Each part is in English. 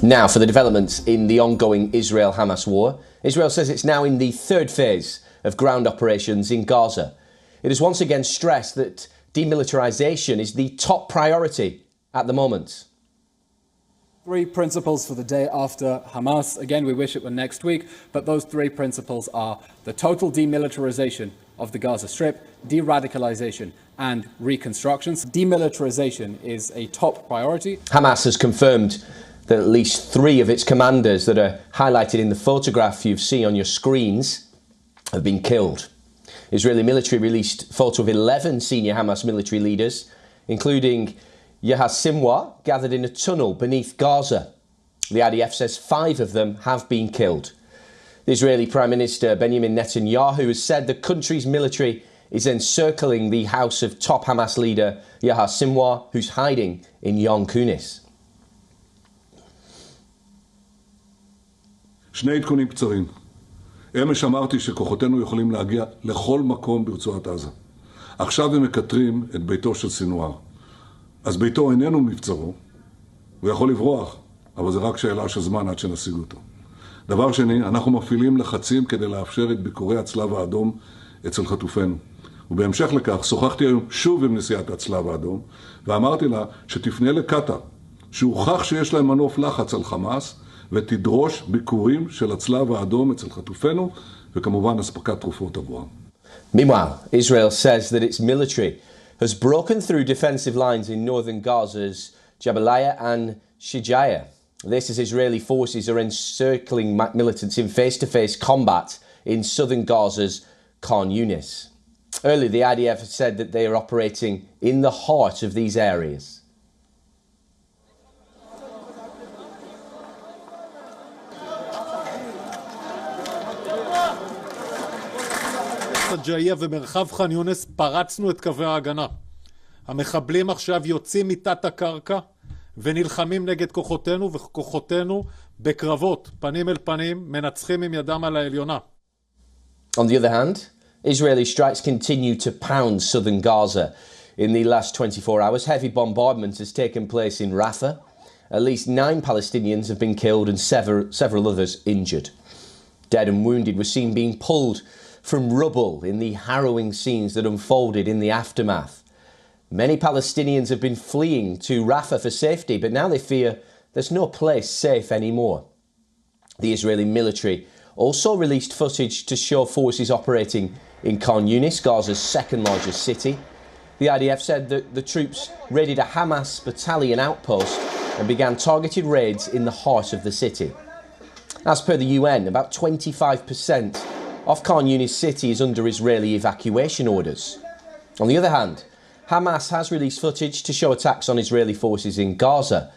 Now, for the developments in the ongoing Israel-Hamas war, Israel says it's now in the third phase of ground operations in Gaza. It has once again stressed that demilitarization is the top priority at the moment. 3 principles for the day after Hamas. Again, we wish it were next week, but those 3 principles are the total demilitarization of the Gaza Strip, de-radicalization and reconstruction. Demilitarization is a top priority. Hamas has confirmed that at least 3 of its commanders that are highlighted in the photograph you've seen on your screens have been killed. Israeli military released a photo of 11 senior Hamas military leaders, including Yahya Sinwar, gathered in a tunnel beneath Gaza. The IDF says 5 of them have been killed. The Israeli Prime Minister Benjamin Netanyahu has said the country's military is encircling the house of top Hamas leader Yahya Sinwar, who's hiding in Khan Younis. שני עדכונים קצרים. אמש אמרתי שכוחותינו יכולים להגיע לכל מקום ברצועת עזה. עכשיו הם מקטרים את ביתו של סינואר. אז ביתו איננו מבצרו, הוא יכול לברוח, אבל זה רק שאלה של זמן עד שנשיג אותו. דבר שני, אנחנו מפעילים לחצים כדי לאפשר את ביקורי הצלב האדום אצל חטופינו. ובהמשך לכך, שוחחתי היום שוב עם נשיאת הצלב האדום, ואמרתי לה שתפנה לקטר, שהוכח שיש להם מנוף לחץ על חמאס, ותדרוש ביקורים של הצלב האדום אצל חטופינו, וכמובן אספקת תרופות עבורם. Meanwhile, Israel says that its military has broken through defensive lines in northern Gaza's Jabalia and Shijaya. This as Israeli forces are encircling militants in face-to-face combat in southern Gaza's Khan Younis. Earlier, the IDF has said that they are operating in the heart of these areas. ג'איה ומרחב ח'אן יונס פרצנו את קווי ההגנה. המחבלים עכשיו יוצאים מתת הקרקע ונלחמים נגד כוחותינו, וכוחותינו בקרבות פנים אל פנים מנצחים עם ידם על העליונה. On the other hand, Israeli strikes continue to pound southern Gaza. In the last 24 hours, heavy bombardment has taken place in Rafah. At least 9 Palestinians have been killed and several others injured. Dead and wounded were seen being pulled from rubble in the harrowing scenes that unfolded in the aftermath. Many Palestinians have been fleeing to Rafah for safety, but now they fear there's no place safe anymore. The Israeli military also released footage to show forces operating in Khan Younis, Gaza's second largest city. The IDF said that the troops raided a Hamas battalion outpost and began targeted raids in the heart of the city. As per the UN, about 25% of Khan Younis city is under Israeli evacuation orders. On the other hand, Hamas has released footage to show attacks on Israeli forces in Gaza.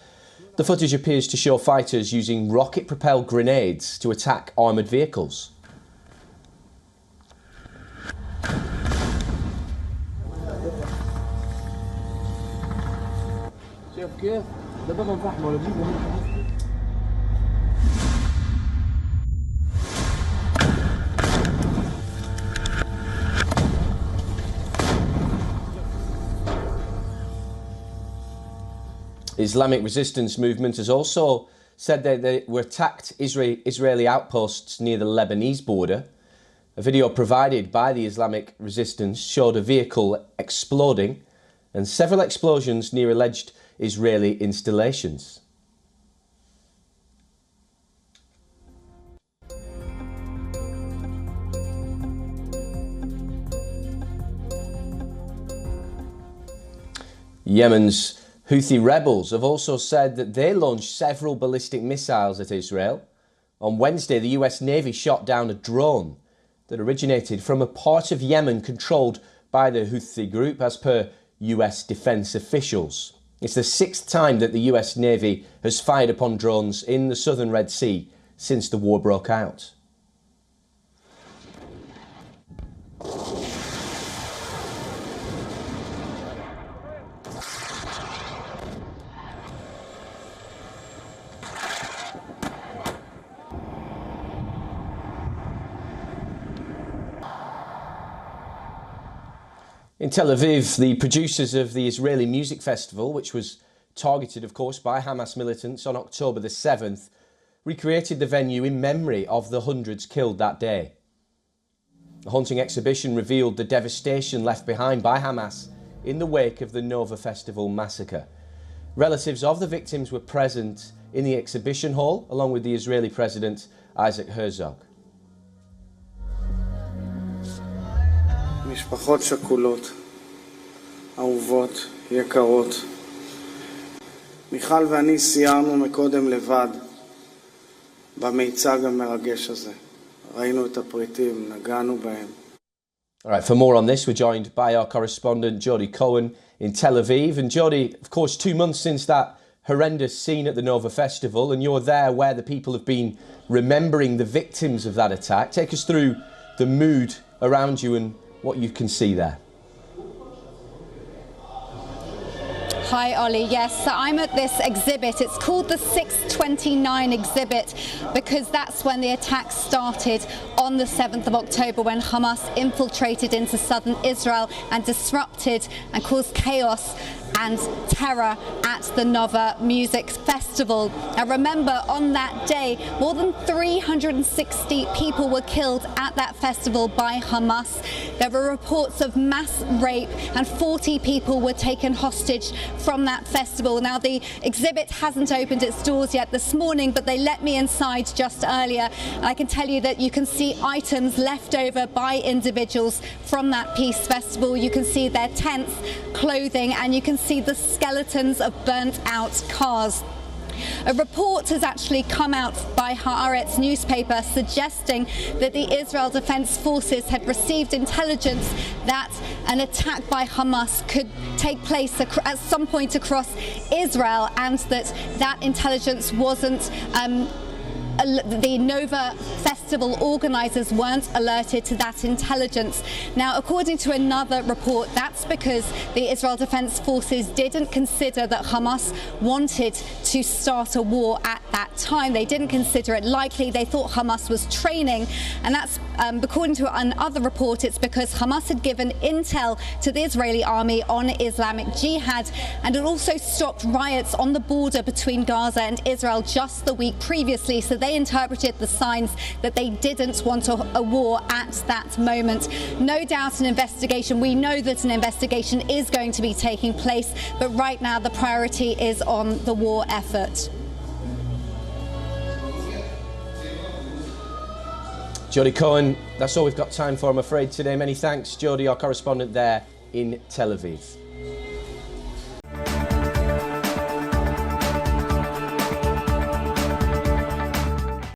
The footage appears to show fighters using rocket-propelled grenades to attack armoured vehicles. Islamic resistance movement has also said that they were attacked Israeli outposts near the Lebanese border. A video provided by the Islamic resistance showed a vehicle exploding and several explosions near alleged Israeli installations. Yemen's Houthi rebels have also said that they launched several ballistic missiles at Israel. On Wednesday, the US Navy shot down a drone that originated from a part of Yemen controlled by the Houthi group, as per US defense officials. It's the 6th time that the US Navy has fired upon drones in the southern Red Sea since the war broke out. In Tel Aviv, the producers of the Israeli Music Festival, which was targeted, of course, by Hamas militants on October the 7th, recreated the venue in memory of the hundreds killed that day. A haunting exhibition revealed the devastation left behind by Hamas in the wake of the Nova Festival massacre. Relatives of the victims were present in the exhibition hall, along with the Israeli President Isaac Herzog. משפחות שכולות, אהובות, יקרות. מיכל ואני סיירנו מקודם לבד במיצג המרגש הזה. ראינו את הפריטים, נגענו בהם. All right, for more on this, we're joined by our correspondent Jody Cohen in Tel Aviv. And Jody, of course, 2 months since that horrendous scene at the Nova Festival, and you're there where the people have been remembering the victims of that attack. Take us through the mood around you and what you can see there. Hi, Ollie. Yes, so I'm at this exhibit. It's called the 629 exhibit because that's when the attack started on the 7th of October, when Hamas infiltrated into southern Israel and disrupted and caused chaos and terror at the Nova Music Festival. Now remember, on that day, more than 360 people were killed at that festival by Hamas. There were reports of mass rape and 40 people were taken hostage from that festival. Now the exhibit hasn't opened its doors yet this morning, but they let me inside just earlier. And I can tell you that you can see items left over by individuals from that peace festival. You can see their tents, clothing, and you can see the skeletons of burnt out cars. A report has actually come out by Haaretz newspaper suggesting that the Israel Defense Forces had received intelligence that an attack by Hamas could take place at some point across Israel, and that intelligence wasn't the Nova Festival organisers weren't alerted to that intelligence. Now, according to another report, that's because the Israel Defense Forces didn't consider that Hamas wanted to start a war at that time. They didn't consider it likely. They thought Hamas was training, and that's according to another report, it's because Hamas had given intel to the Israeli army on Islamic Jihad, and it also stopped riots on the border between Gaza and Israel just the week previously. So they interpreted the signs that they didn't want a war at that moment. No doubt an investigation. We know that an investigation is going to be taking place, but right now the priority is on the war effort. Jody Cohen, that's all we've got time for, I'm afraid, today. Many thanks, Jody, our correspondent there in Tel Aviv.